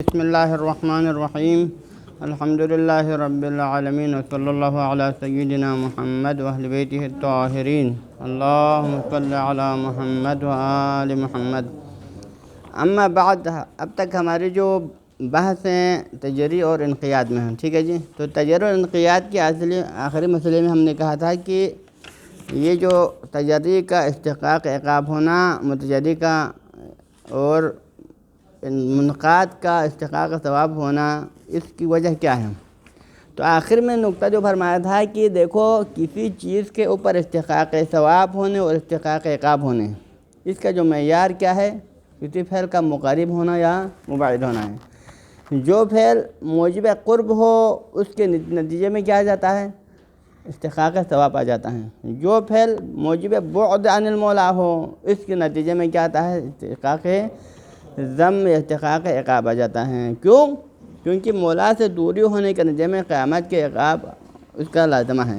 بسم اللہ الرحمن الرحیم الحمد للہ رب العالمین وصلی اللہ علی سیدنا محمد واہل بیتہ الطاہرین اللہم صل علی محمد وآل محمد۔ اما بعد، اب تک ہماری جو بحث ہیں تجری اور انقیاد میں ہیں، ٹھیک ہے جی۔ تو تجری اور انقیاد کے آخری مسئلے میں ہم نے کہا تھا کہ یہ جو تجری کا استحقاق عقاب ہونا، متجری کا اور منقاد کا استحقاق ثواب ہونا، اس کی وجہ کیا ہے؟ تو آخر میں نقطہ جو فرمایا تھا کہ دیکھو، کسی چیز کے اوپر استحقاق ثواب ہونے اور استحقاق عقاب ہونے، اس کا جو معیار کیا ہے؟ کسی فعل کا مقارب ہونا یا مباعد ہونا ہے۔ جو فعل موجب قرب ہو، اس کے نتیجے میں کیا آ جاتا ہے؟ استحقاق ثواب آ جاتا ہے۔ جو فعل موجب بعد عن المولا ہو، اس کے نتیجے میں کیا آتا ہے؟ استحقاق ذم یا استحقاق عقاب آ جاتا ہے۔ کیوں؟ کیونکہ مولا سے دوری ہونے کے نتیجے میں قیامت کے عقاب اس کا لازمہ ہے۔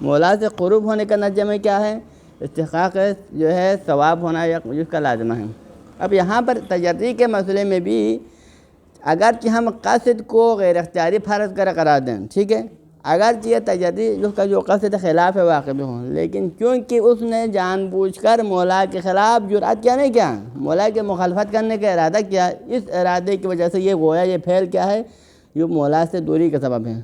مولا سے قرب ہونے کا نتیجے میں کیا ہے؟ استحقاق جو ہے ثواب ہونا یا اس کا لازمہ ہے۔ اب یہاں پر تجری کے مسئلے میں بھی اگرچہ ہم قصد کو غیر اختیاری فرض قرار دیں، ٹھیک ہے، اگرچہ یہ تجری اس کا جو قصد خلاف واقع بھی ہوں، لیکن کیونکہ اس نے جان بوجھ کر مولا کے خلاف جرأت کیا نہیں کیا، مولا کے مخالفت کرنے کا ارادہ کیا، اس ارادے کی وجہ سے یہ گویا یہ فعل کیا ہے؟ یہ مولا سے دوری کا سبب ہے۔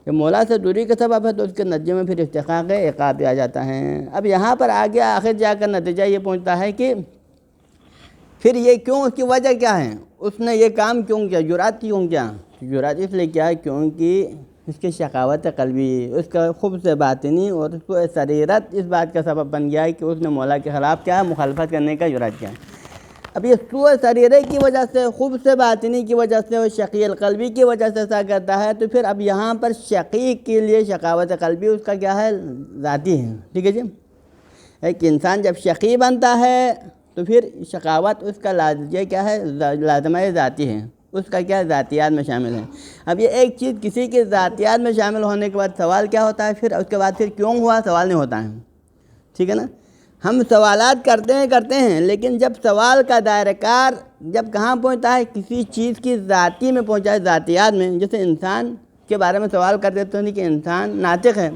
جب مولا سے دوری کا سبب ہے تو اس کے نتیجے میں پھر استحقاق عقاب آ جاتا ہے۔ اب یہاں پر آگے آخر جا کر نتیجہ یہ پہنچتا ہے کہ پھر یہ کیوں، اس کی وجہ کیا ہے؟ اس نے یہ کام کیوں کیا؟ جرأت کیوں کیا؟ جرأت اس لیے کیا ہے کیونکہ اس کی شقاوت قلبی، اس کا خبث باطنی اور اس کو سریرت اس بات کا سبب بن گیا ہے کہ اس نے مولا کے خلاف کیا ہے؟ مخالفت کرنے کا جرأت کیا ہے۔ اب یہ سوء سریرے کی وجہ سے، خبث باطنی کی وجہ سے اور شقی القلبی کی وجہ سے ایسا کرتا ہے، تو پھر اب یہاں پر شقی کے لیے شقاوت قلبی اس کا کیا ہے؟ ذاتی ہے، ٹھیک ہے جی۔ ایک انسان جب شقی بنتا ہے تو پھر شقاوت اس کا یہ کیا ہے؟ لازمہ ذاتی ہے، اس کا کیا ذاتیات میں شامل ہے۔ اب یہ ایک چیز کسی کے ذاتیات میں شامل ہونے کے بعد سوال کیا ہوتا ہے؟ پھر اس کے بعد پھر کیوں ہوا سوال نہیں ہوتا ہے، ٹھیک ہے نا۔ ہم سوالات کرتے ہیں لیکن جب سوال کا دائرہ کار جب کہاں پہنچتا ہے؟ کسی چیز کی ذاتی میں پہنچا ہے، ذاتیات میں۔ جیسے انسان کے بارے میں سوال کر دیتے ہیں کہ انسان ناطق ہے،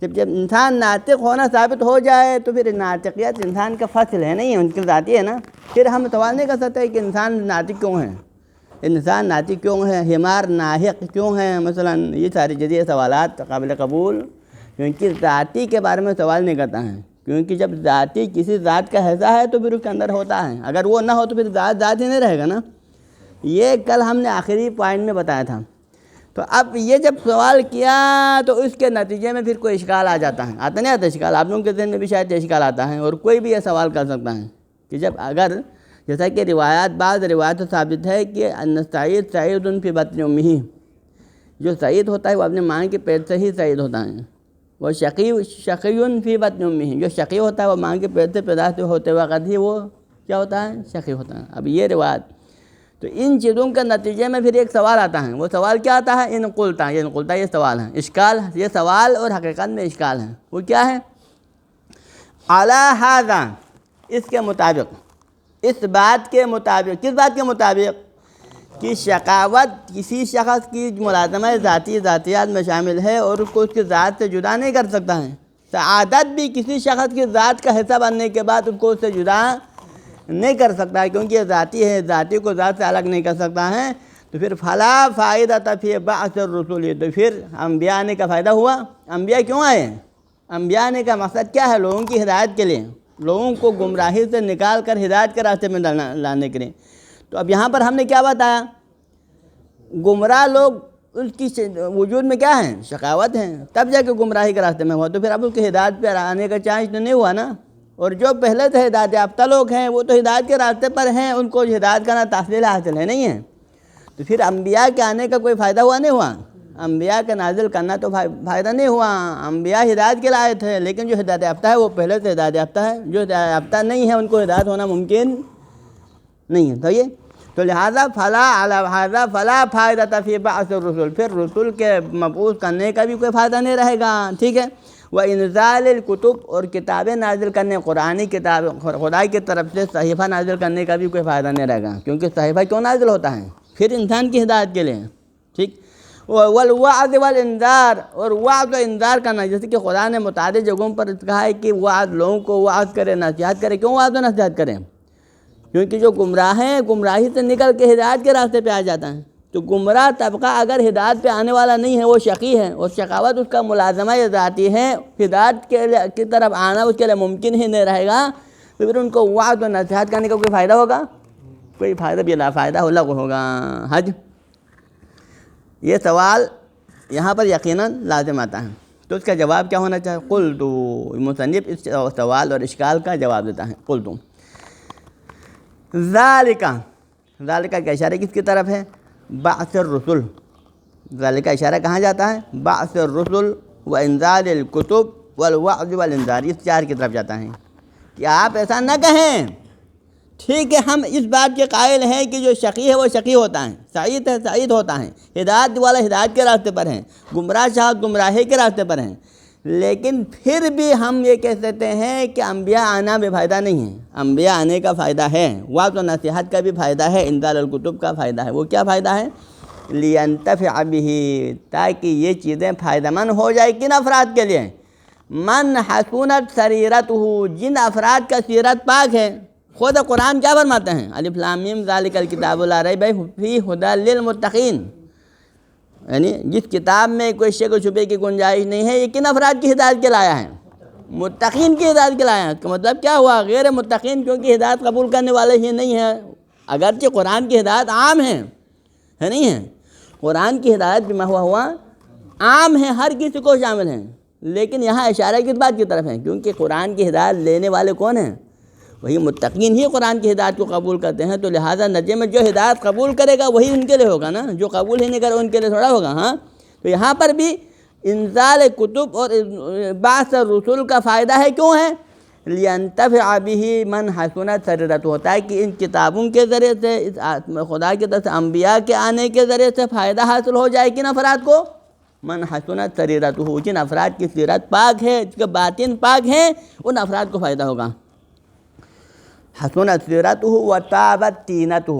جب انسان ناطق ہونا ثابت ہو جائے تو پھر ناطقیت انسان کا فصل ہے، نہیں ہے، ان کی ذاتی ہے نا۔ پھر ہم سوال نہیں کر سکتے کہ انسان ناطق کیوں ہے، انسان ناطق کیوں ہے، حمار ناحق کیوں ہے، مثلا یہ ساری جدید سوالات قابل قبول، کیونکہ ذاتی کے بارے میں سوال نہیں کرتا ہے۔ کیونکہ جب ذاتی کسی ذات کا حصہ ہے تو پھر اس کے اندر ہوتا ہے، اگر وہ نہ ہو تو پھر ذات ہی نہیں رہے گا نا۔ یہ کل ہم نے آخری پوائنٹ میں بتایا تھا۔ تو اب یہ جب سوال کیا تو اس کے نتیجے میں پھر کوئی اشکال آ جاتا ہے، آتا نہیں آتا اشکال؟ آپ لوگوں کے ذہن میں بھی شاید اشکال آتا ہے، اور کوئی بھی یہ سوال کر سکتا ہے کہ جب اگر جیسا کہ بعض روایات سے ثابت ہے کہ سعید سعید فی بطن امہ، جو سعید ہوتا ہے وہ اپنے ماں کے پیٹ سے ہی سعید ہوتا ہے۔ وہ شقی فی بطن امہ، جو شقی ہوتا ہے وہ ماں کے پیٹ سے پیدا ہوتے وقت ہی وہ کیا ہوتا ہے؟ شقی ہوتا ہے۔ اب یہ روایت، تو ان چیزوں کے نتیجے میں پھر ایک سوال آتا ہے۔ وہ سوال کیا آتا ہے؟ ان قلتا یہ سوال ہے، اشکال، یہ سوال اور حقیقت میں اشکال ہے۔ وہ کیا ہے؟ علی ھذا، اس کے مطابق، اس بات کے مطابق، کس بات کے مطابق؟ کہ شقاوت کسی شخص کی ملازمہ ذاتیات میں شامل ہے اور اس کو اس کی ذات سے جدا نہیں کر سکتا ہے۔ سعادت بھی کسی شخص کی ذات کا حصہ بننے کے بعد اس کو اس سے جدا نہیں کر سکتا ہے، کیونکہ یہ ذاتی ہے، ذاتی کو ذات سے الگ نہیں کر سکتا ہے۔ تو پھر فلا فائدۃ فی بعث الرسول، تو پھر انبیاء آنے کا فائدہ ہوا؟ انبیاء کیوں آئے؟ انبیاء آنے کا مقصد کیا ہے؟ لوگوں کی ہدایت کے لیے، لوگوں کو گمراہی سے نکال کر ہدایت کے راستے میں لانے کے لیے۔ تو اب یہاں پر ہم نے کیا بتایا؟ گمراہ لوگ اس کی وجود میں کیا ہیں؟ شقاوت ہیں، تب جا کے گمراہی کے راستے میں ہوا، تو پھر اب اس کی ہدایت پہ آنے کا چانس تو نہیں ہوا نا۔ اور جو پہلے سے ہدایت یافتہ لوگ ہیں وہ تو ہدایت کے راستے پر ہیں، ان کو ہدایت کا نہ تحصیل حاصل ہے، نہیں ہے۔ تو پھر انبیاء کے آنے کا کوئی فائدہ ہوا نہیں ہوا؟ انبیاء کا نازل کرنا تو فائدہ نہیں ہوا۔ انبیاء ہدایت کے لائے تھے، لیکن جو ہدایت یافتہ ہے وہ پہلے سے ہدایت یافتہ ہے، جو ہدایت یافتہ نہیں ہے ان کو ہدایت ہونا ممکن نہیں ہے۔ تو یہ تو لہذا فلا فائدۃ فی بعث الرسول، پھر رسول کے مبعوث کرنے کا بھی کوئی فائدہ نہیں رہے گا، ٹھیک ہے۔ وانزال الکتب، اور کتابیں نازل کرنے، قرآنی کتاب خدا کی طرف سے صحیفہ نازل کرنے کا بھی کوئی فائدہ نہیں رہے گا، کیونکہ صحیفہ کیوں نازل ہوتا ہے؟ پھر انسان کی ہدایت کے لیے ہیں، ٹھیک۔ والوعظ والانذار، اور وعظ و انذار کرنا، جیسے کہ خدا نے متعدد جگہوں پر کہا ہے کہ وعظ، لوگوں کو وعظ کرے، نصیحت کرے۔ کیوں وعظ و نصیحت کریں؟ کیونکہ جو گمراہ ہیں گمراہی سے نکل کے ہدایت کے راستے پہ آ جاتا ہے۔ تو گمراہ طبقہ اگر ہدایت پہ آنے والا نہیں ہے وہ شقی ہے، اور شقاوت اس کا ملازمہ ذاتی ہے، ہدایت کی طرف آنا اس کے لیے ممکن ہی نہیں رہے گا، تو پھر ان کو وعظ و نصیحت کرنے کا کوئی فائدہ ہوگا؟ کوئی فائدہ بھی لا فائدہ ہوگا۔ حج، یہ سوال یہاں پر یقیناً لازم آتا ہے، تو اس کا جواب کیا ہونا چاہیے؟ قلت، مصنف اس سوال اور اشکال کا جواب دیتا ہے، قلت ذالک کا اشارہ کس کی طرف ہے؟ بعث الرسل۔ ذالک کا اشارہ کہاں جاتا ہے؟ بعث الرسل و انزال الکتب والوعظ والانذار، اس چار کی طرف جاتا ہے کہ آپ ایسا نہ کہیں۔ ٹھیک ہے، ہم اس بات کے قائل ہیں کہ جو شقی ہے وہ شقی ہوتا ہے، سعید ہے سعید ہوتا ہے، ہدایت والا ہدایت کے راستے پر ہیں، گمراہ شاہ گمراہی کے راستے پر ہیں، لیکن پھر بھی ہم یہ کہہ سکتے ہیں کہ انبیاء آنا بے فائدہ نہیں ہے۔ انبیاء آنے کا فائدہ ہے، وعظ و نصیحت کا بھی فائدہ ہے، انزال الکتب کا فائدہ ہے۔ وہ کیا فائدہ ہے؟ لینتفع بہ، تاکہ یہ چیزیں فائدہ مند ہو جائے کن افراد کے لیے؟ من حسنت سریرتہ، جن افراد کا سیرت پاک ہے۔ خود قرآن کیا فرماتے ہیں؟ الف لام میم ذالک الکتاب لا ریب فیہ ھدی للمتقین، یعنی جس کتاب میں کوئی شک و شبے کی گنجائش نہیں ہے، یہ کن افراد کی ہدایت کے لایا ہے؟ متقین کی ہدایت کے لایا ہے۔ تو مطلب کیا ہوا؟ غیر متقین کیونکہ ہدایت قبول کرنے والے ہی نہیں ہیں، اگرچہ قرآن کی ہدایت عام ہے نہیں ہے، قرآن کی ہدایت بھی ہوا عام ہے، ہر کسی کو شامل ہیں، لیکن یہاں اشارہ کس بات کی طرف ہے؟ کیونکہ قرآن کی ہدایت لینے والے کون ہیں؟ وہی متقین ہی قرآن کی ہدایت کو قبول کرتے ہیں، تو لہٰذا نتیجے میں جو ہدایت قبول کرے گا وہی ان کے لیے ہوگا نا، جو قبول ہی نہیں کرے ان کے لیے تھوڑا ہوگا۔ ہاں، تو یہاں پر بھی انزال کتب اور بعث الرسل کا فائدہ ہے، کیوں ہے؟ لینتفع بہ من حسنت سریرتہ، ہوتا ہے کہ ان کتابوں کے ذریعے سے، اس خدا کی طرف سے انبیاء کے آنے کے ذریعے سے فائدہ حاصل ہو جائے کن افراد کو؟ من حسنت سریرتہ، جن افراد کی سیرت پاک ہے، جن کے باطن پاک ہیں، ان افراد کو فائدہ ہوگا۔ حسنت سیرتہ وطابت طینتہ،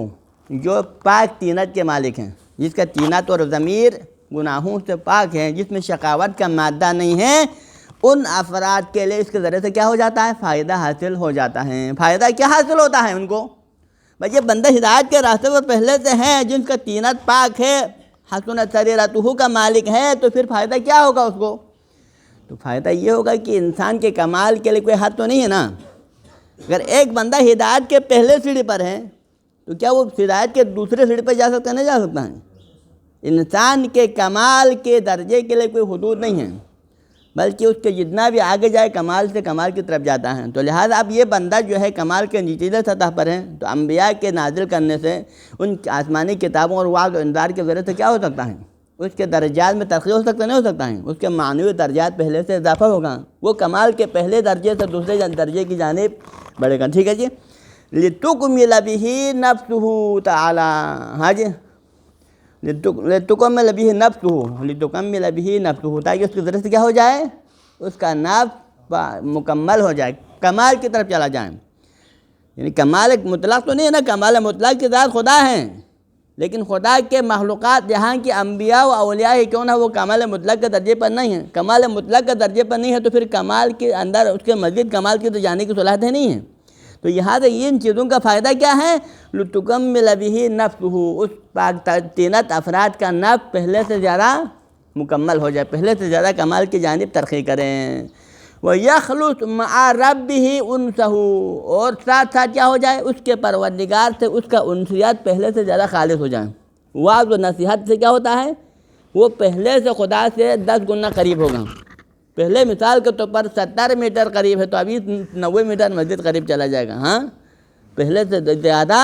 جو پاک طینت کے مالک ہیں، جس کا طینت اور ضمیر گناہوں سے پاک ہے، جس میں شقاوت کا مادہ نہیں ہے، ان افراد کے لیے اس کے ذریعے سے کیا ہو جاتا ہے؟ فائدہ حاصل ہو جاتا ہے۔ فائدہ کیا حاصل ہوتا ہے ان کو؟ بھائی یہ بندہ ہدایت کے راستے پر پہلے سے ہیں، جن کا طینت پاک ہے، حسنت سریرتہ کا مالک ہے، تو پھر فائدہ کیا ہوگا اس کو؟ تو فائدہ یہ ہوگا کہ انسان کے کمال کے لیے کوئی حد تو نہیں ہے نا۔ اگر ایک بندہ ہدایت کے پہلے سیڑھی پر ہے تو کیا وہ ہدایت کے دوسرے سیڑھی پر جا سکتا ہے؟ نہیں جا سکتا ہے۔ انسان کے کمال کے درجے کے لیے کوئی حدود نہیں ہے، بلکہ اس کے جتنا بھی آگے جائے کمال سے کمال کی طرف جاتا ہے۔ تو لہٰذا اب یہ بندہ جو ہے کمال کے نچلے سطح پر ہے، تو انبیاء کے نازل کرنے سے، ان آسمانی کتابوں اور وعظ و انذار کے ذریعے سے کیا ہو سکتا ہے؟ اس کے درجات میں ترقی ہو سکتا نہیں ہو سکتا ہے، اس کے معنوی درجات پہلے سے اضافہ ہوگا، وہ کمال کے پہلے درجے سے دوسرے درجے کی جانب بڑھے گا۔ ٹھیک ہے جی، لِتُکْمِلَ بِهِ نَفْسُهُ تعالیٰ، ہاں جی، لِتُکْمِلَ بِهِ نَفْسُهُ، لِتُکْمِلَ بِهِ نَفْسُهُ، تاکہ اس کے ذریعے سے کیا ہو جائے؟ اس کا نفس مکمل ہو جائے، کمال کی طرف چلا جائے۔ یعنی کمال ایک مطلق تو نہیں ہے نا، کمال مطلق کی ذات خدا ہے، لیکن خدا کے مخلوقات جہاں کی انبیاء و اولیاء ہی کیوں نہ وہ کمال مطلق کے درجے پر نہیں ہیں، کمال مطلق کے درجے پر نہیں ہے، تو پھر کمال کے اندر اس کے مزید کمال کی تو جانے کی صلاحیت نہیں ہے۔ تو یہاں سے ان چیزوں کا فائدہ کیا ہے؟ لِتُکْمِلَ بِهِ نَفْسُهُ، اس پاک طینت افراد کا نفس پہلے سے زیادہ مکمل ہو جائے، پہلے سے زیادہ کمال کی جانب ترقی کریں۔ وَيَخْلُصْ مَعَ رَبِّهِ أُنْسَهُ، اور ساتھ ساتھ کیا ہو جائے؟ اس کے پروردگار سے اس کا انسیت پہلے سے زیادہ خالص ہو جائے۔ وعظ و نصیحت سے کیا ہوتا ہے؟ وہ پہلے سے خدا سے 10 گنا قریب ہوگا۔ پہلے مثال کے طور پر 70 میٹر قریب ہے، تو ابھی 90 میٹر مزید قریب چلا جائے گا۔ ہاں، پہلے سے زیادہ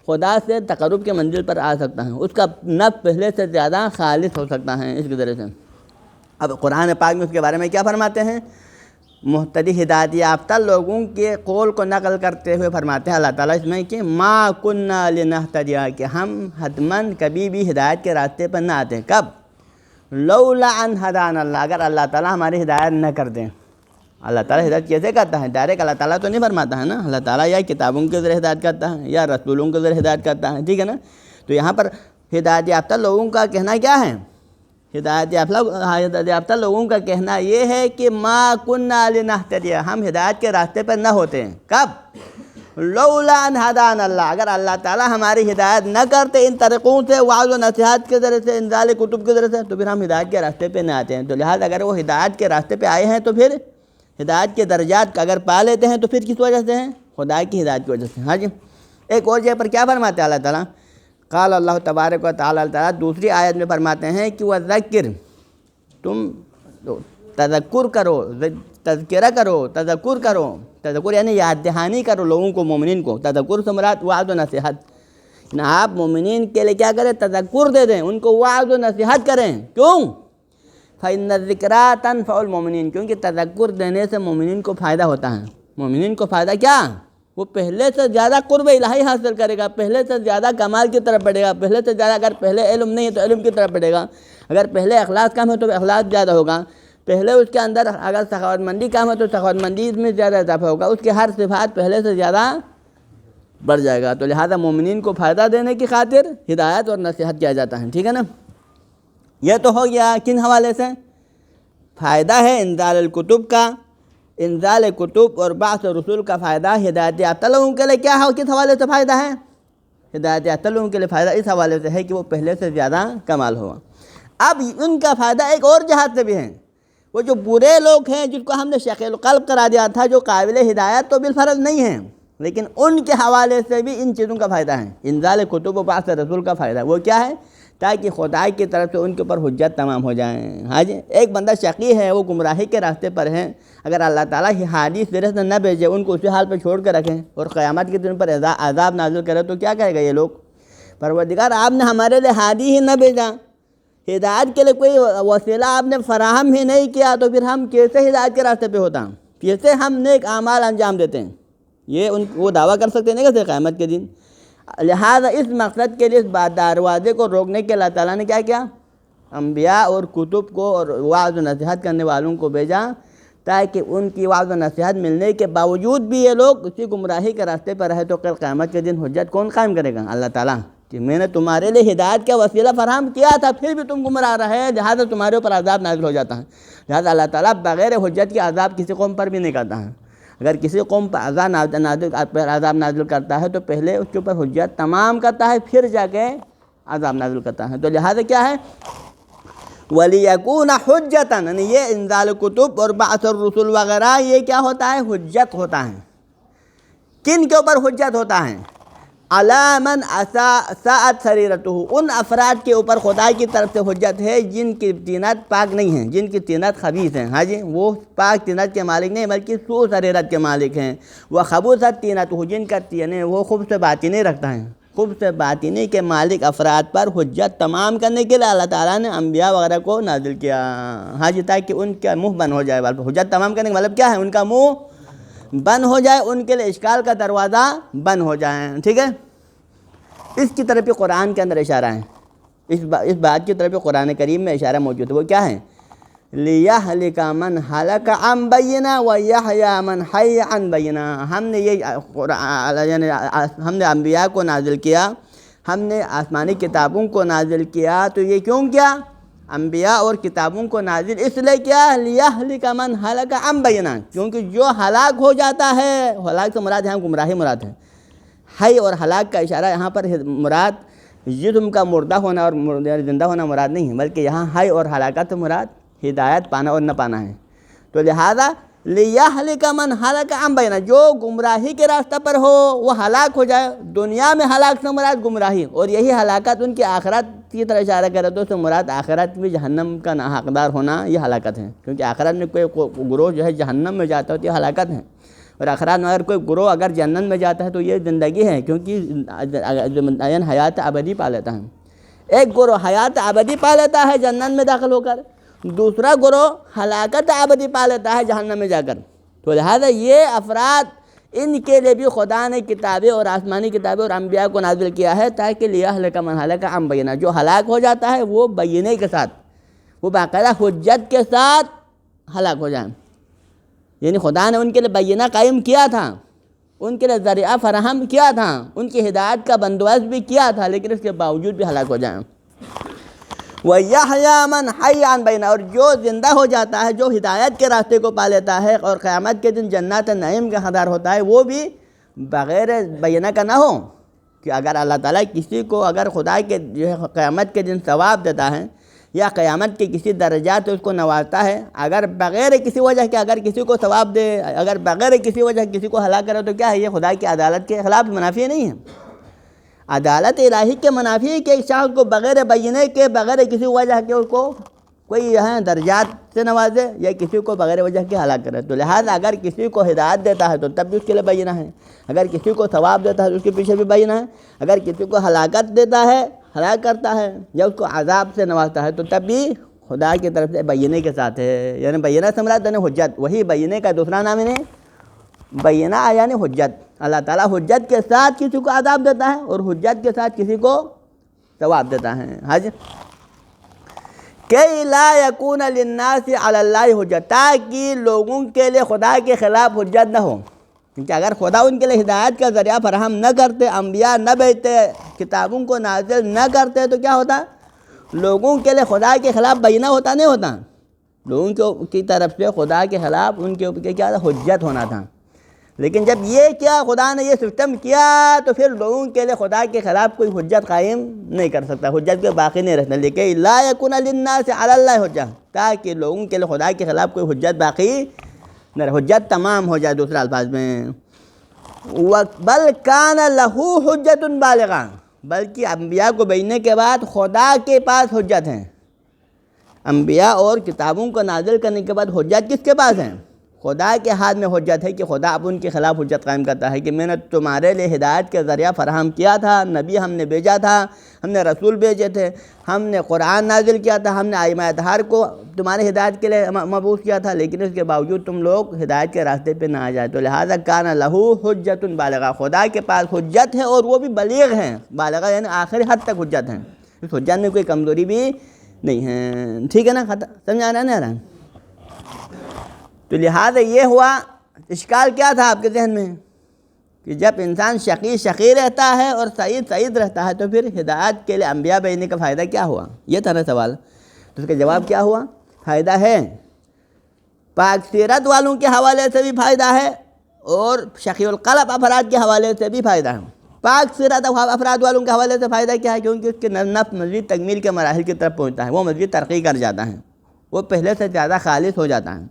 خدا سے تقرب کے منزل پر آ سکتا ہے، اس کا نفس پہلے سے زیادہ خالص ہو سکتا ہے اس کے ذریعے سے۔ اب قرآن پاک میں اس کے بارے میں کیا فرماتے ہیں؟ مہتدی ہدایت یافتہ لوگوں کے قول کو نقل کرتے ہوئے فرماتے ہیں اللہ تعالیٰ اس میں کہ ما کننا لنہتدی، کہ ہم حتماً کبھی بھی ہدایت کے راستے پر نہ آتے۔ کب؟ لولا ان ہدانا اللہ، اگر اللہ تعالیٰ ہماری ہدایت نہ کر دیں۔ اللہ تعالیٰ ہدایت کیسے کرتا ہے؟ ڈائریکٹ اللہ تعالیٰ تو نہیں فرماتا ہے نا، اللہ تعالیٰ یا کتابوں کے ذریعے ہدایت کرتا ہے یا رسولوں کے ذریعے ہدایت کرتا ہے، ٹھیک ہے نا۔ تو یہاں پر ہدایت یافتہ لوگوں کا کہنا کیا ہے؟ ہدایت یافتہ لوگوں کا کہنا یہ ہے کہ ما کننا لنہتدی، ہم ہدایت کے راستے پر نہ ہوتے ہیں کب؟ لولا ان ہدانا اللہ، اگر اللہ تعالیٰ ہماری ہدایت نہ کرتے ان طریقوں سے، وعظ و نصیحت کے ذریعے سے، انزال کتب کے ذریعے سے، تو پھر ہم ہدایت کے راستے پہ نہ آتے ہیں۔ تو لہٰذا اگر وہ ہدایت کے راستے پہ آئے ہیں تو پھر ہدایت کے درجات اگر پا لیتے ہیں تو پھر کس وجہ سے ہیں؟ خدا کی ہدایت کی وجہ سے۔ ہاں جی، ایک اور جگہ پر کیا فرماتے ہیں اللہ تعالیٰ؟ قال اللہ تبارک و تعالیٰ، اللہ تعالیٰ دوسری آیت میں فرماتے ہیں کہ وذکر، تم تذکر کرو، تذکرہ کرو، تذکر کرو، تذکر یعنی یاد دہانی کرو لوگوں کو، مومنین کو۔ تذکر سے مراد وعظ و نصیحت، آپ مومنین کے لیے کیا کریں؟ تذکر دے دیں، ان کو وعظ و نصیحت کریں۔ کیوں؟ فإن الذکریٰ تنفع المؤمنین، کیونکہ تذکر دینے سے مومنین کو فائدہ ہوتا ہے۔ مومنین کو فائدہ کیا؟ وہ پہلے سے زیادہ قرب الہی حاصل کرے گا، پہلے سے زیادہ کمال کی طرف بڑھے گا، پہلے سے زیادہ، اگر پہلے علم نہیں ہے تو علم کی طرف بڑھے گا، اگر پہلے اخلاص کم ہے تو اخلاص زیادہ ہوگا، پہلے اس کے اندر اگر سخاوت مندی کم ہے تو سخاوت مندی میں زیادہ اضافہ ہوگا، اس کے ہر صفات پہلے سے زیادہ بڑھ جائے گا۔ تو لہذا مومنین کو فائدہ دینے کی خاطر ہدایت اور نصیحت کیا جاتا ہے، ٹھیک ہے نا؟ یہ تو ہو گیا کن حوالے سے؟ فائدہ ہے انزال الکتب کا، انزال کتب اور بعث رسول کا فائدہ ہدایت یافتہ لوگوں کے لیے کیا ہے، کس حوالے سے فائدہ ہے؟ ہدایت یافتہ لوگوں کے لیے فائدہ اس حوالے سے ہے کہ وہ پہلے سے زیادہ کمال ہوا۔ اب ان کا فائدہ ایک اور جہت سے بھی ہے، وہ جو برے لوگ ہیں جس کو ہم نے شقی القلب قرار دیا تھا، جو قابل ہدایت تو بالفرض نہیں ہیں، لیکن ان کے حوالے سے بھی ان چیزوں کا فائدہ ہے، انزال کتب و بعث رسول کا فائدہ۔ وہ کیا ہے؟ تاکہ خدا کی طرف سے ان کے اوپر حجت تمام ہو جائیں۔ ہاں جی، ایک بندہ شقی ہے، وہ گمراہی کے راستے پر ہے، اگر اللہ تعالیٰ ہادی سرے سے نہ بھیجے، ان کو اسی حال پہ چھوڑ کے رکھیں اور قیامت کے دن پر عذاب نازل کرے تو کیا کہے گا یہ لوگ؟ پروردگار آپ نے ہمارے لیے ہادی ہی نہ بھیجا، ہدایت کے لیے کوئی وسیلہ آپ نے فراہم ہی نہیں کیا، تو پھر ہم کیسے ہدایت کے راستے پہ ہوتا، کیسے ہم نیک اعمال انجام دیتے ہیں؟ یہ وہ دعویٰ کر سکتے نہیں کہ قیامت کے دن۔ لہذا اس مقصد کے لیے اس دروازے کو روکنے کے اللہ تعالیٰ نے کیا کیا؟ انبیاء اور کتب کو اور وعظ و نصیحت کرنے والوں کو بھیجا، تاکہ ان کی وعظ و نصیحت ملنے کے باوجود بھی یہ لوگ اسی گمراہی کے راستے پر رہے، تو کل قیامت کے دن حجت کون قائم کرے گا؟ اللہ تعالیٰ، کہ میں نے تمہارے لیے ہدایت کا وسیلہ فراہم کیا تھا، پھر بھی تم گمراہ رہے، لہٰذا تمہارے اوپر عذاب نازل ہو جاتا ہے۔ لہٰذا اللہ تعالیٰ بغیر حجت کے عذاب کسی قوم پر بھی نہیں کرتا ہے۔ اگر کسی قوم پر عذاب نازل کرتا ہے تو پہلے اس کے اوپر حجت تمام کرتا ہے، پھر جا کے عذاب نازل کرتا ہے۔ تو لہٰذا کیا ہے؟ وَلِيَكُونَ حُجَّةً، یعنی یہ انزال کتب اور بعث الرسول وغیرہ یہ کیا ہوتا ہے؟ حجت ہوتا ہے۔ کن کے اوپر حجت ہوتا ہے؟ عَلَىٰ مَنْ سَاءَتْ سَرِيرَتُهُ، ان افراد کے اوپر خدا کی طرف سے حجت ہے جن کی طینت پاک نہیں ہیں، جن کی طینت خبیث ہیں۔ ہاں جی، وہ پاک طینت کے مالک نہیں بلکہ سوء سریرت کے مالک ہیں۔ وَخَبُثَتْ طِینَتُهُ، جن کا یعنی وہ خبث باطنی رکھتا ہے، خبث باطنی کے مالک افراد پر حجت تمام کرنے کے لیے اللہ تعالیٰ نے انبیاء وغیرہ کو نازل کیا۔ ہاں جی، تاکہ ان کا منہ بند ہو جائے۔ حجت تمام کرنے کا مطلب کیا ہے؟ ان کا منہ بند ہو جائے، ان کے لیے اشکال کا دروازہ بند ہو جائے، ٹھیک ہے؟ اس کی طرف بھی قرآن کے اندر اشارہ ہے، اس بات کی طرف بھی قرآن کریم میں اشارہ موجود ہے۔ وہ کیا ہے؟ لِيَهْلِكَ مَنْ هَلَكَ عَنْ بَيِّنَةٍ وَيَحْيَىٰ مَنْ حَيَّ عَنْ بَيِّنَةٍ۔ ہم نے ہم نے انبیاء کو نازل کیا، ہم نے آسمانی کتابوں کو نازل کیا، تو یہ کیوں کیا؟ انبیاء اور کتابوں کو نازل اس لیے کیا؟ لِيَهْلِكَ مَنْ هَلَكَ عَنْ بَيِّنَةٍ، کیونکہ جو ہلاک ہو جاتا ہے، ہلاک سے مراد یہاں گمراہی مراد ہے۔ حی اور ہلاک کا اشارہ یہاں پر مراد جسم کا مردہ ہونا اور زندہ ہونا مراد نہیں ہے، بلکہ یہاں حی اور ہلاکت سے مراد ہدایت پانا اور نہ پانا ہے۔ تو لہذا لِيَهْلِكَ مَنْ هَلَكَ عَنْ بَيِّنَةٍ، جو گمراہی کے راستہ پر ہو وہ ہلاک ہو جائے۔ دنیا میں ہلاک سے مراد گمراہی، اور یہی ہلاکت ان کی آخرت کی طرف اشارہ کرے تو اس سے مراد آخرت میں جہنم کا حقدار ہونا، یہ ہلاکت ہے، کیونکہ آخرت میں کوئی گروہ جو ہے جہنم میں جاتا ہے تو یہ ہلاکت ہے، اور آخرت میں اگر کوئی گروہ اگر جنت میں جاتا ہے تو یہ زندگی ہے، کیونکہ حیات ابدی پا لیتا ہے۔ ایک گروہ حیات ابدی پا لیتا ہے جنت میں داخل ہو کر، دوسرا گروہ ہلاکت ابدی پا لیتا ہے جہنم میں جا کر۔ تو لہذا یہ افراد، ان کے لیے بھی خدا نے کتابیں اور آسمانی کتابیں اور انبیاء کو نازل کیا ہے، تاکہ لِيَهْلِكَ مَنْ هَلَكَ عَنْ بَيِّنَةٍ، جو ہلاک ہو جاتا ہے وہ بینہ کے ساتھ، وہ باقاعدہ حجت کے ساتھ ہلاک ہو جائیں۔ یعنی خدا نے ان کے لیے بینہ قائم کیا تھا، ان کے لیے ذریعہ فراہم کیا تھا، ان کی ہدایت کا بندوبست بھی کیا تھا، لیکن اس کے باوجود بھی ہلاک ہو جائیں۔ وَيَحْيَىٰ مَنْ حَيَّ عَنْ بَيِّنَةٍ، اور جو زندہ ہو جاتا ہے، جو ہدایت کے راستے کو پا لیتا ہے اور قیامت کے دن جنات نعیم کا حقدار ہوتا ہے، وہ بھی بغیر بینہ کا نہ ہو۔ کہ اگر اللہ تعالیٰ کسی کو اگر خدا کے جو ہے قیامت کے دن ثواب دیتا ہے یا قیامت کے کسی درجات سے اس کو نوازتا ہے، اگر بغیر کسی وجہ کے اگر کسی کو ثواب دے، اگر بغیر کسی وجہ کسی کو ہلاک کرے، تو کیا ہے؟ یہ خدا کی عدالت کے خلاف منافی نہیں ہے۔ عدالت الہی کے منافی کہ ایک شخص کو بغیر بینے کے، بغیر کسی وجہ کے اس کو کوئی یہاں درجات سے نوازے یا کسی کو بغیر وجہ کے ہلاک کرے۔ تو لہٰذا اگر کسی کو ہدایت دیتا ہے تو تب بھی اس کے لیے بینہ ہے، اگر کسی کو ثواب دیتا ہے تو اس کے پیچھے بھی بینہ ہے، اگر کسی کو ہلاکت دیتا ہے، ہلاک کرتا ہے یا اس کو عذاب سے نوازتا ہے تو تب بھی خدا کی طرف سے بینے کے ساتھ ہے۔ یعنی بینہ سے مراد یعنی حجت، وہی بینے کا دوسرا نام ہے بینہ یعنی حجت۔ اللہ تعالیٰ حجت کے ساتھ کسی کو عذاب دیتا ہے اور حجت کے ساتھ کسی کو ثواب دیتا ہے۔ حج کہ لا یکون للناس علی اللہ حجت، تاکہ لوگوں کے لیے خدا کے خلاف حجت نہ ہو، کیونکہ اگر خدا ان کے لیے ہدایت کا ذریعہ فراہم نہ کرتے، انبیاء نہ بھیجتے، کتابوں کو نازل نہ کرتے، تو کیا ہوتا؟ لوگوں کے لیے خدا کے خلاف بینہ ہوتا نہیں ہوتا، لوگوں کی طرف سے خدا کے خلاف ان کے اوپر کیا تھا؟ حجت ہونا تھا۔ لیکن جب یہ کیا خدا نے یہ سسٹم کیا تو پھر لوگوں کے لیے خدا کے خلاف کوئی حجت قائم نہیں کر سکتا، حجت کے باقی نہیں رہتا۔ لیکن لا یکون للناس علی اللہ حجت، تاکہ لوگوں کے لیے خدا کے خلاف کوئی حجت باقی نہ رہے، حجت تمام ہو جائے۔ دوسرے الفاظ میں بل کان لہ حجت بالغہ، بلکہ انبیاء کو بھیجنے کے بعد خدا کے پاس حجت ہیں۔ انبیاء اور کتابوں کو نازل کرنے کے بعد حجت کس کے پاس ہیں؟ خدا کے ہاتھ میں حجت ہے کہ خدا اب ان کے خلاف حجت قائم کرتا ہے کہ میں نے تمہارے لیے ہدایت کے ذریعہ فراہم کیا تھا، نبی ہم نے بھیجا تھا، ہم نے رسول بھیجے تھے، ہم نے قرآن نازل کیا تھا، ہم نے ائمہ اطہار کو تمہاری ہدایت کے لیے مبعوث کیا تھا، لیکن اس کے باوجود تم لوگ ہدایت کے راستے پہ نہ آ جائے۔ تو لہٰذا کان لہ حجت بالغہ، خدا کے پاس حجت ہے اور وہ بھی بلیغ ہیں۔ بالغہ یعنی آخری حد تک حجت ہیں، اس حجت میں کوئی کمزوری بھی نہیں ہے۔ ٹھیک ہے نا؟ سمجھ آ رہا ہے نا؟ تو لہٰذا یہ ہوا، اشکال کیا تھا آپ کے ذہن میں کہ جب انسان شقی رہتا ہے اور سعید رہتا ہے تو پھر ہدایت کے لیے انبیاء بھیجنے کا فائدہ کیا ہوا؟ یہ تھا نا سوال۔ تو اس کا جواب کیا ہوا؟ فائدہ ہے، پاک سیرت والوں کے حوالے سے بھی فائدہ ہے اور شقی القلب افراد کے حوالے سے بھی فائدہ ہے۔ پاک سیرت افراد والوں کے حوالے سے فائدہ کیا ہے؟ کیونکہ اس کے نفس مزید تکمیل کے مراحل کی طرف پہنچتا ہے، وہ مزید ترقی کر جاتا ہے، وہ پہلے سے زیادہ خالص ہو جاتا ہے۔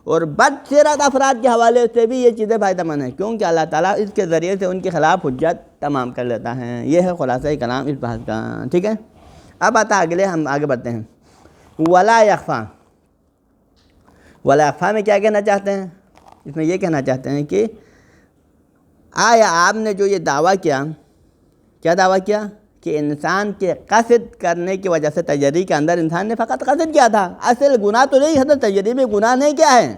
اور بد سیرت افراد کے حوالے سے بھی یہ چیزیں فائدہ مند ہیں، کیونکہ اللہ تعالیٰ اس کے ذریعے سے ان کے خلاف حجت تمام کر لیتا ہے۔ یہ ہے خلاصہ کلام اس بحث کا۔ ٹھیک ہے، اب آتا اگلے، ہم آگے بڑھتے ہیں۔ ولا یخفا، ولا یخفا میں کیا کہنا چاہتے ہیں؟ اس میں یہ کہنا چاہتے ہیں کہ آیا آپ نے جو یہ دعویٰ کیا دعویٰ کیا کہ انسان کے قصد کرنے کی وجہ سے تجری کے اندر انسان نے فقط قصد کیا تھا، اصل گناہ تو نہیں ہے، تجری میں گناہ نہیں کیا ہے؟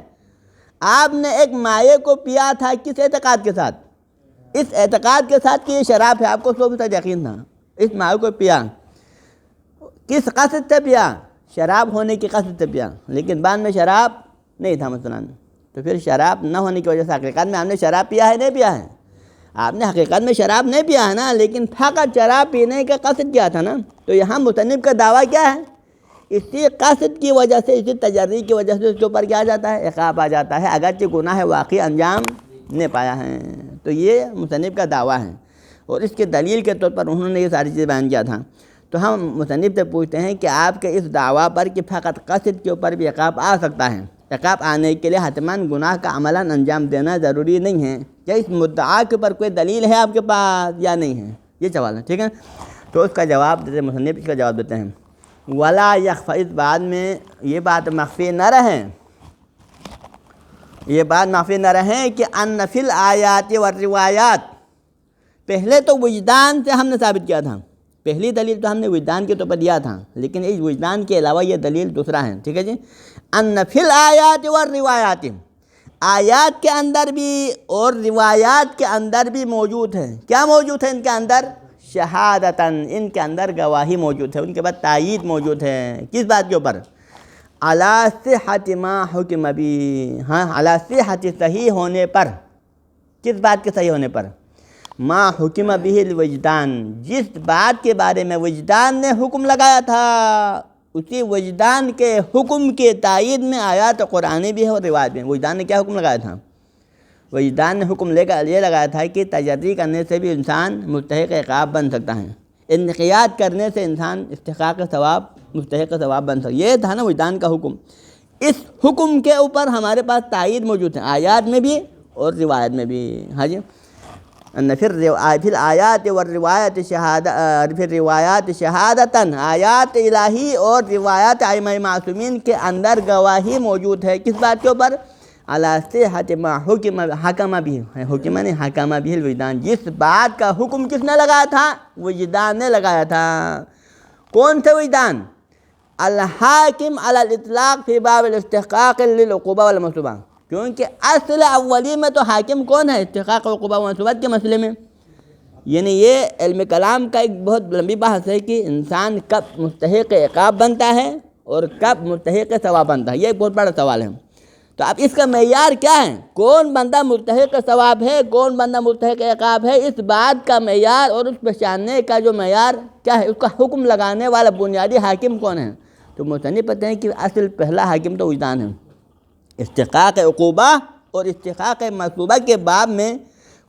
آپ نے ایک مائع کو پیا تھا، کس اعتقاد کے ساتھ؟ اس اعتقاد کے ساتھ کہ یہ شراب ہے، آپ کو 100% یقین تھا۔ اس مائع کو پیا، کس قصد سے پیا؟ شراب ہونے کی قصد سے پیا، لیکن بعد میں شراب نہیں تھا مثلاً، تو پھر شراب نہ ہونے کی وجہ سے حقیقت میں آپ نے شراب پیا ہے نہیں پیا ہے؟ آپ نے حقیقت میں شراب نہیں پیا ہے نا، لیکن فقط شراب پینے کا قصد کیا تھا نا۔ تو یہاں مصنف کا دعویٰ کیا ہے؟ اسی قصد کی وجہ سے، اسی تجری کی وجہ سے اس کے اوپر کیا آ جاتا ہے؟ عقاب آ جاتا ہے، اگرچہ گناہ واقعی انجام نہیں پایا ہے۔ تو یہ مصنف کا دعویٰ ہے، اور اس کے دلیل کے طور پر انہوں نے یہ ساری چیزیں بیان کیا تھا۔ تو ہم مصنف سے پوچھتے ہیں کہ آپ کے اس دعویٰ پر کہ فقط قصد کے اوپر بھی عقاب آ سکتا ہے، عقاب آنے کے لیے حتماً گناہ کا عملاً انجام دینا ضروری نہیں ہے، کیا اس مدعا کے اوپر کوئی دلیل ہے آپ کے پاس یا نہیں ہے؟ یہ سوال ہے۔ ٹھیک ہے، تو اس کا جواب دیتے مصنف، اس کا جواب دیتے ہیں ولا یخفا، اس بعد میں یہ بات مخفی نہ رہے، یہ بات مخفی نہ رہے کہ ان فی الآیات والروایات، پہلے تو وجدان سے ہم نے ثابت کیا تھا، پہلی دلیل تو ہم نے وجدان کے طور پر دیا تھا، لیکن اس وجدان کے علاوہ یہ دلیل دوسرا ہے۔ ٹھیک ہے جی، ان فی الآیات والروایات، آیات کے اندر بھی اور روایات کے اندر بھی موجود ہے، کیا موجود ہے ان کے اندر؟ شہادتاً، ان کے اندر گواہی موجود ہے، ان کے بعد تائید موجود ہے، کس بات کے اوپر؟ علی صحت ما حکم بھی، ہاں علی صحت، صحیح ہونے پر، کس بات کے صحیح ہونے پر؟ ما حکم بہ الوجدان، جس بات کے بارے میں وجدان نے حکم لگایا تھا اسی وجدان کے حکم کے تائید میں آیات قرآنی بھی ہے اور روایت بھی ہے۔ وجدان نے کیا حکم لگایا تھا؟ وجدان نے حکم یہ لگایا تھا کہ تجری کرنے سے بھی انسان مستحق عقاب بن سکتا ہے، انقیاد کرنے سے انسان استحقاق ثواب مستحق ثواب بن سکتا ہے، یہ تھا نا وجدان کا حکم۔ اس حکم کے اوپر ہمارے پاس تائید موجود ہے، آیات میں بھی اور روایت میں بھی۔ ہاں جی، پھر آیات والروایات پھر روایات شہادتاً، آیات الہی اور روایات ائمہ معصومین کے اندر گواہی موجود ہے کس بات کے اوپر؟ علی صحت ما حکم بھی، حکم نہیں حکم بھی الوجدان، جس بات کا حکم کس نے لگایا تھا؟ وجدان نے لگایا تھا۔ کون سے وجدان؟ الحاکم علی الاطلاق فی باب الاستحقاق للعقوبہ والمثوبہ، کیونکہ اصل اولی میں تو حاکم کون ہے؟ استحقاق عقوبہ و منصوبت کے مسئلے میں۔ یعنی یہ علم کلام کا ایک بہت لمبی بحث ہے کہ انسان کب مستحق عقاب بنتا ہے اور کب مستحق ثواب بنتا ہے، یہ ایک بہت بڑا سوال ہے۔ تو اب اس کا معیار کیا ہے؟ کون بندہ مستحق ثواب ہے، کون بندہ مستحق عقاب ہے، اس بات کا معیار اور اس پہچاننے کا جو معیار کیا ہے، اس کا حکم لگانے والا بنیادی حاکم کون ہے؟ تو مصنف پتہ ہے کہ اصل پہلا حاکم تو وجدان ہے۔ استحقاق عقوبہ اور استحقاق مثوبہ کے باب میں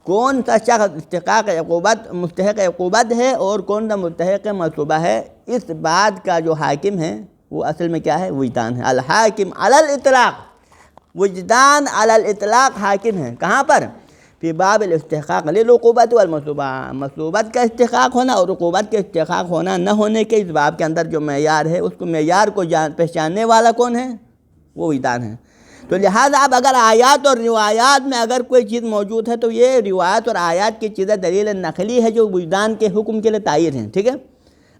کون سا شخص استحقاق عقوبت مستحق عقوبت ہے اور کون سا مستحق مثوبہ ہے، اس بات کا جو حاکم ہے وہ اصل میں کیا ہے؟ وجدان ہے۔ الحاکم علی الاطلاق، وجدان علی الاطلاق حاکم ہے، کہاں پر؟ فی باب الاستحقاق للعقوبۃ والمثوبہ، مثوبت کا استحقاق ہونا اور عقوبت کے استحقاق ہونا نہ ہونے کے اس باب کے اندر جو معیار ہے، اس کو معیار کو پہچاننے والا کون ہے؟ وہ وجدان ہے۔ تو لہٰذا اب اگر آیات اور روایات میں اگر کوئی چیز موجود ہے تو یہ روایات اور آیات کی چیزیں دلیل نقلی ہے جو وجدان کے حکم کے لیے تائید ہیں، ٹھیک ہے؟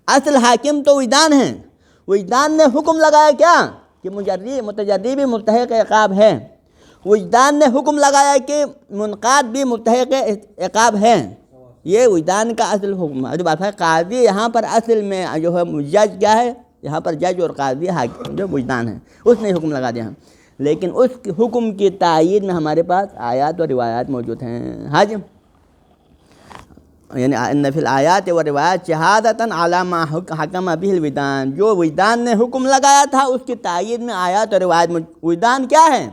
اصل حاکم تو وجدان ہے، وجدان نے حکم لگایا کیا؟ کہ متجری بھی مستحق عقاب ہے، وجدان نے حکم لگایا کہ منقاد بھی مستحق عقاب ہے، یہ وجدان کا اصل حکم ہے۔ جو بات ہے قاضی یہاں پر اصل میں جو ہے جج کیا ہے؟ یہاں پر جج اور قاضی حاکم جو وجدان ہے، اس نے حکم لگا دیا، لیکن اس حکم کی تائید میں ہمارے پاس آیات اور روایات موجود ہیں۔ ہاں جی، یعنی ان فی الآیات و روایات شہادتاً علی ما حکم بہ الوجدان، جو وجدان نے حکم لگایا تھا اس کی تائید میں آیات اور روایات وجدان کیا ہے؟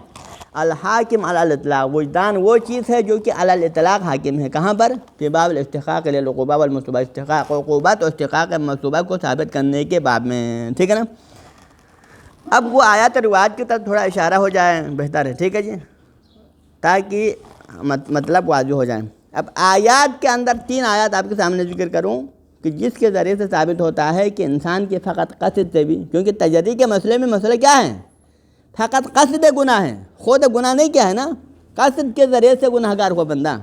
الحاکم علی الاطلاق، وجدان وہ چیز ہے جو کہ علی الاطلاق حاکم ہے، کہاں پر؟ فی باب الاستحقاق للعقوبہ والمثوبہ، استحقاق عقوبت اور استحقاق مثوبہ کو ثابت کرنے کے باب میں، ٹھیک ہے نا؟ اب وہ آیات اور روایات کی طرف تھوڑا اشارہ ہو جائے بہتر ہے، ٹھیک ہے جی، تاکہ مطلب واضح ہو جائے۔ اب آیات کے اندر 3 آیات آپ کے سامنے ذکر کروں کہ جس کے ذریعے سے ثابت ہوتا ہے کہ انسان کے فقط قصد سے بھی، کیونکہ تجری کے مسئلے میں مسئلہ کیا ہے؟ فقط قصد گناہ ہے، خود گناہ نہیں کیا ہے نا، قصد کے ذریعے سے گناہ گار ہوا بندہ۔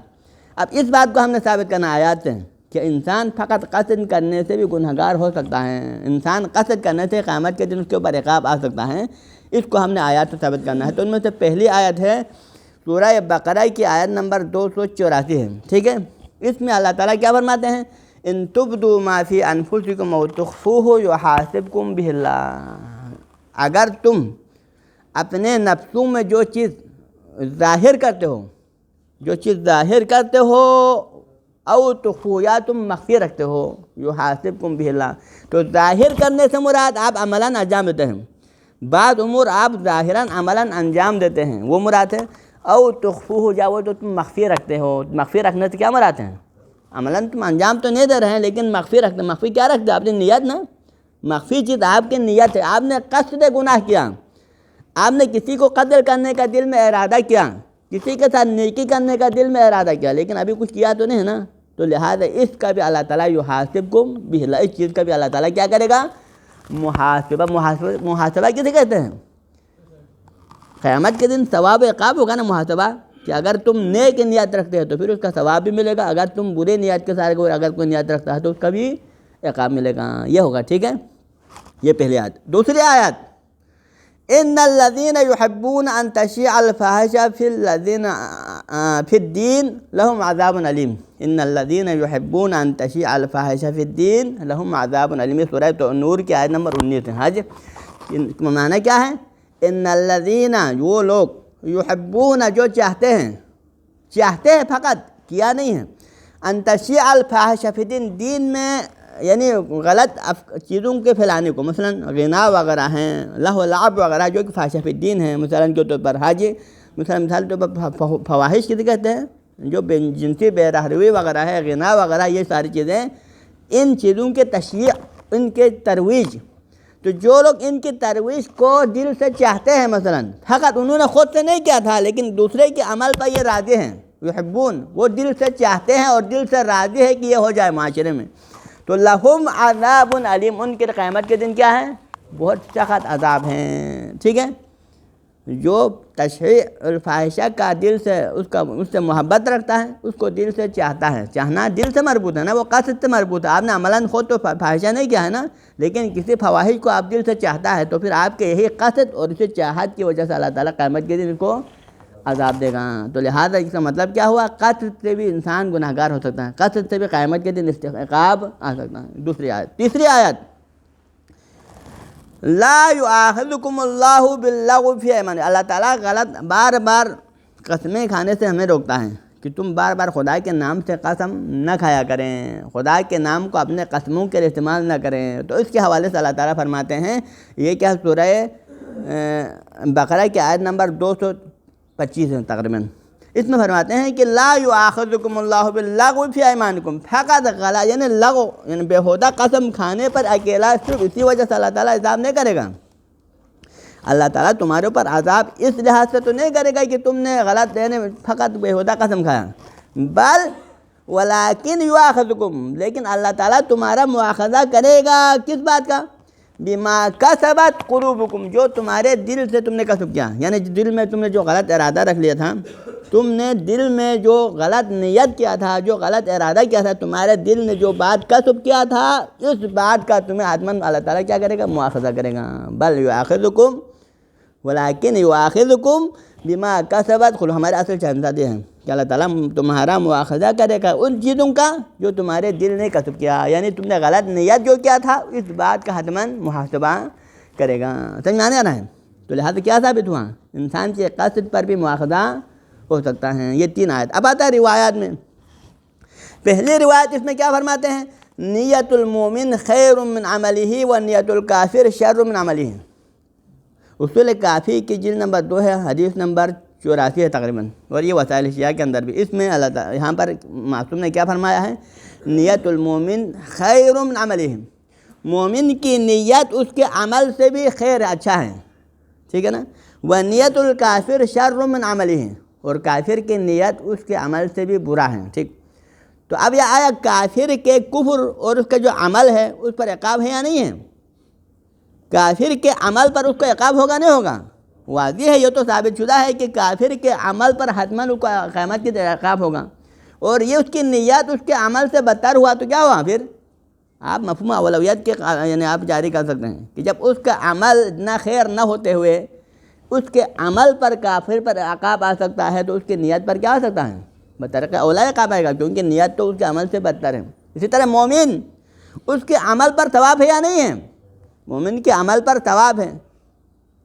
اب اس بات کو ہم نے ثابت کرنا آیات سے کہ انسان فقط قصد کرنے سے بھی گناہ گار ہو سکتا ہے، انسان قصد کرنے سے قیامت کے دن اس کے اوپر عقاب آ سکتا ہے، اس کو ہم نے آیات سے ثابت کرنا ہے۔ تو ان میں سے پہلی آیت ہے سورہ بقرہ کی آیت نمبر 284 ہے، ٹھیک ہے؟ اس میں اللہ تعالیٰ کیا فرماتے ہیں؟ ان تبدوا ما فی انفسکم او تخفوہ یحاسبکم بہ اللہ، اگر تم اپنے نفسوں میں جو چیز ظاہر کرتے ہو او تخفوہ، یا تم مخفی رکھتے ہو، یحاسبکم بہ اللہ، تو ظاہر کرنے سے مراد آپ عملاً انجام دیتے ہیں، بعض امور آپ ظاہراً عملاً انجام دیتے ہیں وہ مراد ہے، او تخفوہ جاؤ تو تم مخفی رکھتے ہو، مخفی رکھنے سے کیا مراد ہے؟ عملاً تم انجام تو نہیں دے رہے ہیں لیکن مخفی رکھتے، مخفی کیا رکھتے؟ آپ نے نیت نا، مخفی چیز آپ کی نیت ہے، آپ نے قصد گناہ کیا، آپ نے کسی کو قتل کرنے کا دل میں ارادہ کیا، کسی کے ساتھ نیکی کرنے کا دل میں ارادہ کیا، لیکن ابھی کچھ کیا تو نہیں ہے نا، تو لہٰذا اس کا بھی اللہ تعالیٰ یحاسبکم بہ اللہ، اس چیز کا بھی اللہ تعالیٰ کیا کرے گا؟ محاسبہ کسے کہتے ہیں؟ قیامت کے دن ثواب و عقاب ہوگا نا محاسبہ، کہ اگر تم نیک نیت رکھتے ہو تو پھر اس کا ثواب بھی ملے گا، اگر تم برے نیت کے ساتھ اگر کوئی نیت رکھتا ہے تو اس کا بھی عقاب ملے گا، یہ ہوگا، ٹھیک ہے؟ یہ پہلی آیت۔ دوسری آیت، ان الذین یحبون ان تشیع الفاحشہ فی الدین لہم عذاب علیم، ان الذین یحبون ان تشیع الفاحشہ فی الدین لہم عذاب علیم، یہ سورہ نور کی آیت نمبر 19 ہے۔ حج معنی کیا ہے؟ ان الذین، وہ لوگ، یحبون جو چاہتے ہیں، چاہتے ہیں فقط، کیا نہیں ہے۔ ان تشیع الفاحشہ فی الدین، دین میں یعنی غلط چیزوں کے پھیلانے کو، مثلا غنا وغیرہ ہیں، لہو و لعب وغیرہ جو کہ فاحشہ فی الدین ہیں، مثلا کے طور پر حاجی، مثال کے طور پر فواحش کسی کہتے ہیں، جو جنسی بے رحروی وغیرہ ہے، غنا وغیرہ، یہ ساری چیزیں، ان چیزوں کے تشیع، ان کے ترویج، تو جو لوگ ان کی ترویج کو دل سے چاہتے ہیں، مثلا فقط انہوں نے خود سے نہیں کیا تھا لیکن دوسرے کے عمل پر یہ راضی ہیں، یحبون، وہ دل سے چاہتے ہیں اور دل سے راضی ہے کہ یہ ہو جائے معاشرے میں، تو لہم عذاب علیم، ان کے قیامت کے دن کیا ہے؟ بہت سخت عذاب ہیں، ٹھیک ہے۔ جو تشیع الفاحشہ کا دل سے اس سے محبت رکھتا ہے، اس کو دل سے چاہتا ہے، چاہنا دل سے مربوط ہے نا، وہ قصد سے مربوط ہے، آپ نے عملاً خود تو فاحشہ نہیں کیا ہے نا، لیکن کسی فواحش کو آپ دل سے چاہتا ہے تو پھر آپ کے یہی قصد اور اسے چاہت کی وجہ سے اللہ تعالیٰ قیامت کے دن کو عذاب دے گا۔ تو لہٰذا اس کا مطلب کیا ہوا؟ قصد سے بھی انسان گناہ گار ہو سکتا ہے، قصد سے بھی قیامت کے دن عقاب آ سکتا ہے۔ دوسری آیت، تیسری آیت، لا یؤاخذکم اللہ باللغو فی ایمانکم، اللہ تعالیٰ غلط بار بار قسمیں کھانے سے ہمیں روکتا ہے کہ تم بار بار خدا کے نام سے قسم نہ کھایا کریں، خدا کے نام کو اپنے قسموں کے لیے استعمال نہ کریں۔ تو اس کے حوالے سے اللہ تعالیٰ فرماتے ہیں، یہ کیا سورہ بقرہ کی آیت نمبر 225 ہے تقریباً، اس میں فرماتے ہیں کہ لا یؤاخذکم اللہ باللغو فی ایمانکم، فقط غلط یعنی لغو یعنی بیہودہ قسم کھانے پر اکیلا صرف اسی وجہ سے اللہ تعالیٰ عذاب نہیں کرے گا۔ اللہ تعالیٰ تمہارے اوپر عذاب اس لحاظ سے تو نہیں کرے گا کہ تم نے غلط یعنی فقط بیہودہ قسم کھایا، بل ولیکن یؤاخذکم، لیکن اللہ تعالیٰ تمہارا مواخذہ کرے گا کس بات کا؟ بما کسبت قلوبکم، جو تمہارے دل سے تم نے کسب کیا، یعنی دل میں تم نے جو غلط ارادہ رکھ لیا تھا، تم نے دل میں جو غلط نیت کیا تھا، جو غلط ارادہ کیا تھا، تمہارے دل نے جو بات کسب کیا تھا، اس بات کا تمہیں حتماً اللہ تعالیٰ کیا کرے گا؟ مواخذہ کرے گا۔ بل یؤاخذکم ولیکن یؤاخذکم بما کسبت قلوبکم، ہمارے اصل چاہتے ہیں کہ اللہ تعالیٰ تمہارا مواخذہ کرے گا ان چیزوں کا جو تمہارے دل نے کسب کیا، یعنی تم نے غلط نیت جو کیا تھا اس بات کا حتماً محاسبہ کرے گا۔ سمجھ میں آنے آ رہا ہے؟ تو لہٰذا کیا ثابت ہوا؟ انسان کے قصد پر بھی مواخذہ ہو سکتا ہے۔ یہ 3 آیت۔ اب آتا ہے روایات میں، پہلی روایت اس میں کیا فرماتے ہیں؟ نیت المومن خیر من عملہ و نیت الکافر شر من عملہ، اصول کافی کی جلد نمبر 2 ہے، حدیث نمبر 84 ہے تقریباً، اور یہ وسائل اشیاء کے اندر بھی، اس میں اللہ تعالیٰ یہاں پر معصوم نے کیا فرمایا ہے؟ نیت المومن خیر من عملہ، مومن کی نیت اس کے عمل سے بھی خیر اچھا ہے، ٹھیک ہے نا، و نیت الکافر شر من عملہ، اور کافر کی نیت اس کے عمل سے بھی برا ہے، ٹھیک۔ تو اب یہ آیا کافر کے کفر اور اس کا جو عمل ہے اس پر عقاب ہے یا نہیں ہے؟ کافر کے عمل پر اس کو عقاب ہوگا نہیں ہوگا؟ واضح ہے، یہ تو ثابت شدہ ہے کہ کافر کے عمل پر حتماً اس کو قیامت کی عقاب ہوگا، اور یہ اس کی نیت اس کے عمل سے بدتر ہوا تو کیا ہوا؟ پھر آپ مفہوم اولویت کے یعنی آپ جاری کر سکتے ہیں کہ جب اس کا عمل نہ خیر نہ ہوتے ہوئے اس کے عمل پر کافر پر عقاب آ سکتا ہے تو اس کی نیت پر کیا آ سکتا ہے؟ بدتر کا اولا عقاب آئے گا، کیونکہ نیت تو اس کے عمل سے بدتر ہے۔ اسی طرح مومن، اس کے عمل پر ثواب ہے یا نہیں ہے؟ مومن کے عمل پر ثواب ہے،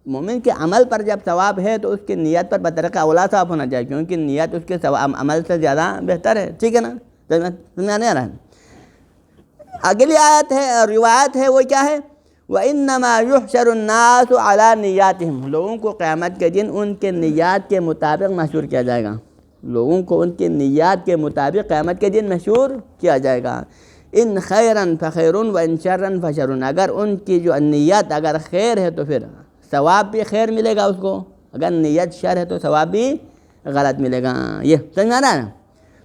مومن کے عمل پر جب ثواب ہے تو اس کی نیت پر بدتر کا اولا ثواب ہونا چاہیے، کیونکہ نیت اس کے عمل سے زیادہ بہتر ہے، ٹھیک ہے نا؟ سمجھ آنے آ رہا ہے؟ اگلی آیت ہے اور روایت ہے، وہ کیا ہے؟ وَإِنَّمَا يُحْشَرُ النَّاسُ عَلَىٰ نِيَّاتِهِمْ، لوگوں کو قیامت کے دن ان کے نیات کے مطابق محشور کیا جائے گا، لوگوں کو ان کی نیات کے مطابق قیامت کے دن محشور کیا جائے گا۔ ان خیراً فخیرٌ و ان شرًا فشرٌ، اگر ان کی جو نیت اگر خیر ہے تو پھر ثواب بھی خیر ملے گا اس کو، اگر نیت شر ہے تو ثواب بھی غلط ملے گا۔ یہ سمجھ رہا ہے؟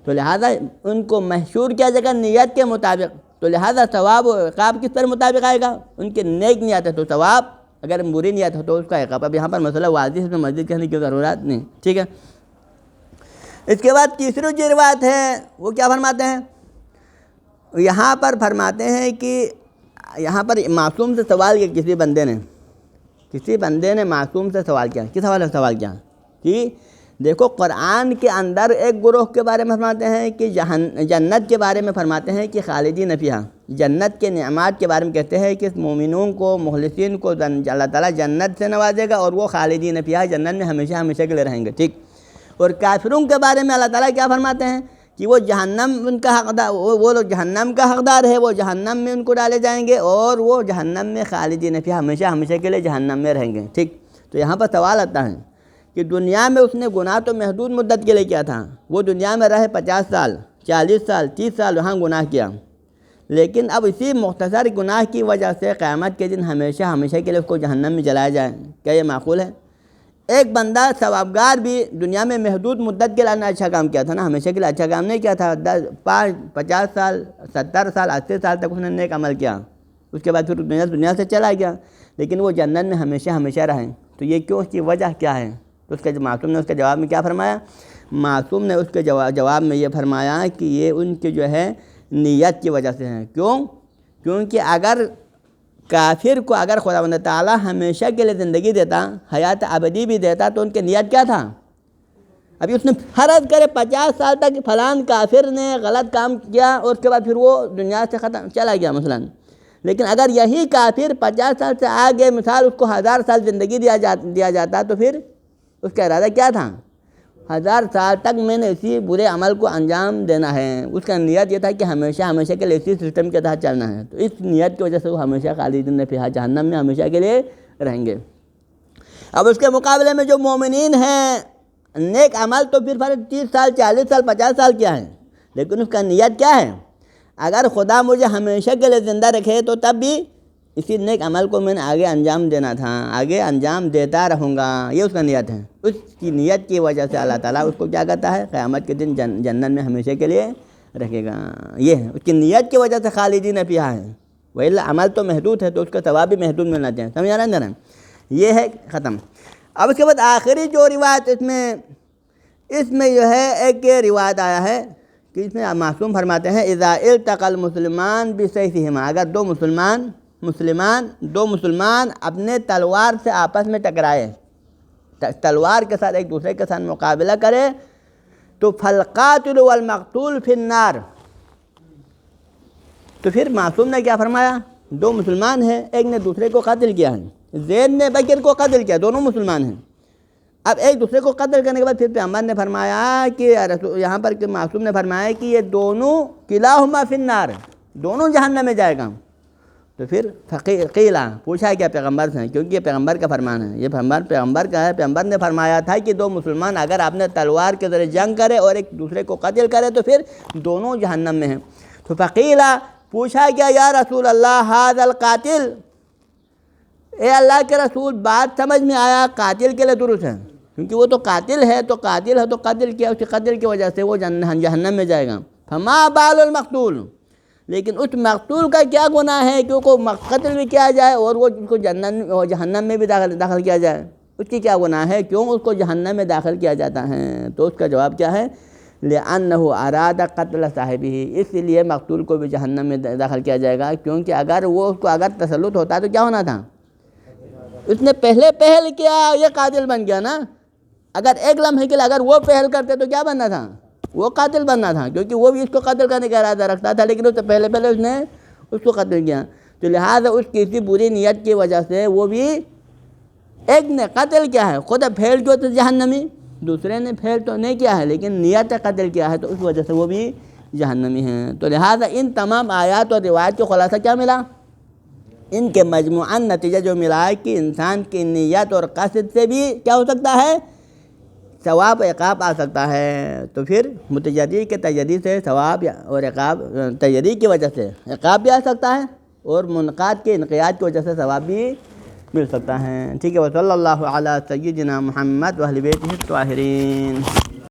تو لہٰذا ان کو محشور کیا جائے گا نیت کے مطابق، تو لہٰذا ثواب و عقاب کس پر مطابق آئے گا؟ ان کے نیک نیت ہے تو ثواب، اگر بری نیت ہو تو اس کا عقاب۔ اب یہاں پر مسئلہ واضح ہے، اس میں مزید کہنے کی ضرورت نہیں، ٹھیک ہے۔ اس کے بعد تیسری جو روایت ہے وہ کیا فرماتے ہیں؟ یہاں پر فرماتے ہیں کہ یہاں پر معصوم سے سوال کیا، کسی بندے نے معصوم سے سوال کیا، کس حوالے سے سوال کیا کہ دیکھو قرآن کے اندر ایک گروہ کے بارے میں فرماتے ہیں کہ جنت کے بارے میں فرماتے ہیں کہ خالدین فیہا، جنت کے نعمات کے بارے میں کہتے ہیں کہ مومنوں کو مخلصین کو اللہ تعالیٰ جنت سے نوازے گا اور وہ خالدین فیہا، جنت میں ہمیشہ ہمیشہ کے لیے رہیں گے، ٹھیک۔ اور کافروں کے بارے میں اللہ تعالیٰ کیا فرماتے ہیں کہ وہ جہنم ان کا حقدار، وہ لوگ جہنم کا حقدار ہے، وہ جہنم میں ان کو ڈالے جائیں گے اور وہ جہنم میں خالدین فیہا، ہمیشہ ہمیشہ کے لیے جہنم میں رہیں گے۔ ٹھیک، تو یہاں پر سوال آتا ہے کہ دنیا میں اس نے گناہ تو محدود مدت کے لیے کیا تھا، وہ دنیا میں رہے 50 سال 40 سال 30 سال وہاں گناہ کیا، لیکن اب اسی مختصر گناہ کی وجہ سے قیامت کے دن ہمیشہ ہمیشہ کے لیے اس کو جہنم میں جلایا جائے، کیا یہ معقول ہے؟ ایک بندہ ثوابگار بھی دنیا میں محدود مدت کے لیے اچھا کام کیا تھا نا، ہمیشہ کے لیے اچھا کام نہیں کیا تھا، 50 سال 70 سال 80 سال تک اس نے نیک عمل کیا، اس کے بعد پھر دنیا سے چلا گیا، لیکن وہ جنت میں ہمیشہ ہمیشہ رہیں، تو یہ کیوں، اس کی وجہ کیا ہے؟ تو اس کے معصوم نے اس کے جواب میں کیا فرمایا؟ معصوم نے اس کے جواب میں یہ فرمایا کہ یہ ان کے جو ہے نیت کی وجہ سے ہیں۔ کیوں؟ کیونکہ اگر کافر کو اگر خداوند تعالیٰ ہمیشہ کے لیے زندگی دیتا، حیات ابدی بھی دیتا، تو ان کی نیت کیا تھا؟ ابھی اس نے فرض کرے 50 سال تک فلان کافر نے غلط کام کیا اور اس کے بعد پھر وہ دنیا سے ختم چلا گیا مثلا، لیکن اگر یہی کافر 50 سال سے آگے مثال اس کو 1000 سال زندگی دیا جاتا، تو پھر اس کا ارادہ کیا تھا؟ 1000 سال تک میں نے اسی برے عمل کو انجام دینا ہے، اس کا نیت یہ تھا کہ ہمیشہ ہمیشہ کے لیے اسی سسٹم کے تحت چلنا ہے، تو اس نیت کی وجہ سے وہ ہمیشہ خالدین فیہا جہنم میں ہمیشہ کے لیے رہیں گے۔ اب اس کے مقابلے میں جو مومنین ہیں نیک عمل تو پھر 30 سال 40 سال 50 سال کیا ہے، لیکن اس کا نیت کیا ہے؟ اگر خدا مجھے ہمیشہ کے لیے زندہ رکھے تو تب بھی اسی نیک عمل کو میں نے آگے انجام دینا تھا، آگے انجام دیتا رہوں گا، یہ اس کا نیت ہے۔ اس کی نیت کی وجہ سے اللہ تعالیٰ اس کو کیا کرتا ہے؟ قیامت کے دن جنت میں ہمیشہ کے لیے رکھے گا، یہ ہے اس کی نیت کی وجہ سے خالدین فیہا ہے، وإلا عمل تو محدود ہے تو اس کا ثواب بھی محدود ملنا چاہیے، سمجھ آ رہا ہے نا؟ یہ ہے ختم۔ اب اس کے بعد آخری جو روایت اس میں جو ہے ایک روایت آیا ہے کہ اس میں معصوم فرماتے ہیں اذا التقى المسلمان بسیفہما، اگر دو مسلمان اپنے تلوار سے آپس میں ٹکرائے، تلوار کے ساتھ ایک دوسرے کے ساتھ مقابلہ کرے، تو فالقاتل والمقتول فی النار، تو پھر معصوم نے کیا فرمایا؟ دو مسلمان ہیں، ایک نے دوسرے کو قتل کیا ہے، زید نے بکر کو قتل کیا، دونوں مسلمان ہیں، اب ایک دوسرے کو قتل کرنے کے بعد پھر پیغمبر نے فرمایا کہ یہاں پر کہ معصوم نے فرمایا کہ یہ دونوں کلاہما فی النار، دونوں جہنم میں جائے گا، تو پھر قیلا پوچھا کیا پیغمبر سے، کیونکہ یہ پیغمبر کا فرمان ہے، یہ پیغمبر کا ہے، پیغمبر نے فرمایا تھا کہ دو مسلمان اگر آپ نے تلوار کے ذریعے جنگ کرے اور ایک دوسرے کو قتل کرے تو پھر دونوں جہنم میں ہیں، تو فقیلا پوچھا کیا یا رسول اللہ ھذا القاتل، اے اللہ کے رسول بات سمجھ میں آیا، قاتل کے لیے درست ہے، کیونکہ وہ تو قاتل ہے تو قتل کیا، اس کے قتل کی وجہ سے وہ جہنم میں جائے گا، فما بال المقتول، لیکن اس مقتول کا کیا گناہ ہے کہ اس کو قتل بھی کیا جائے اور وہ اس کو جہنم میں بھی داخل کیا جائے، اس کی کیا گناہ ہے، کیوں اس کو جہنم میں داخل کیا جاتا ہے؟ تو اس کا جواب کیا ہے؟ لأنہ اراد قتل صاحبہ، اس لیے مقتول کو بھی جہنم میں داخل کیا جائے گا، کیونکہ اگر وہ اس کو اگر تسلط ہوتا تو کیا ہونا تھا؟ اس نے پہل کیا، یہ قاتل بن گیا نا، اگر ایک لمحے کے لیے اگر وہ پہل کرتے تو کیا بننا تھا؟ وہ قاتل بننا تھا، کیونکہ وہ بھی اس کو قتل کرنے کا ارادہ رکھتا تھا، لیکن اس سے پہلے اس نے اس کو قتل کیا، تو لہٰذا اس کی اسی بری نیت کی وجہ سے وہ بھی، ایک نے قتل کیا ہے، خود پھیل کیوں تو جہنمی، دوسرے نے پھیل تو نہیں کیا ہے لیکن نیت قتل کیا ہے، تو اس وجہ سے وہ بھی جہنمی ہیں۔ تو لہٰذا ان تمام آیات اور روایت کا خلاصہ کیا ملا؟ ان کے مجموعاً نتیجہ جو ملا ہے کہ انسان کی نیت اور قصد سے بھی کیا ہو سکتا ہے؟ ثواب عقاب آ سکتا ہے، تو پھر متجدی کے تجدید سے ثواب اور عقاب، تجدید کی وجہ سے عقاب بھی آ سکتا ہے اور منقاد کے انقیاد کی وجہ سے ثواب بھی مل سکتا ہے۔ ٹھیک ہے، وصلی اللہ علی سیدنا محمد و اہل بیتہ الطاہرین۔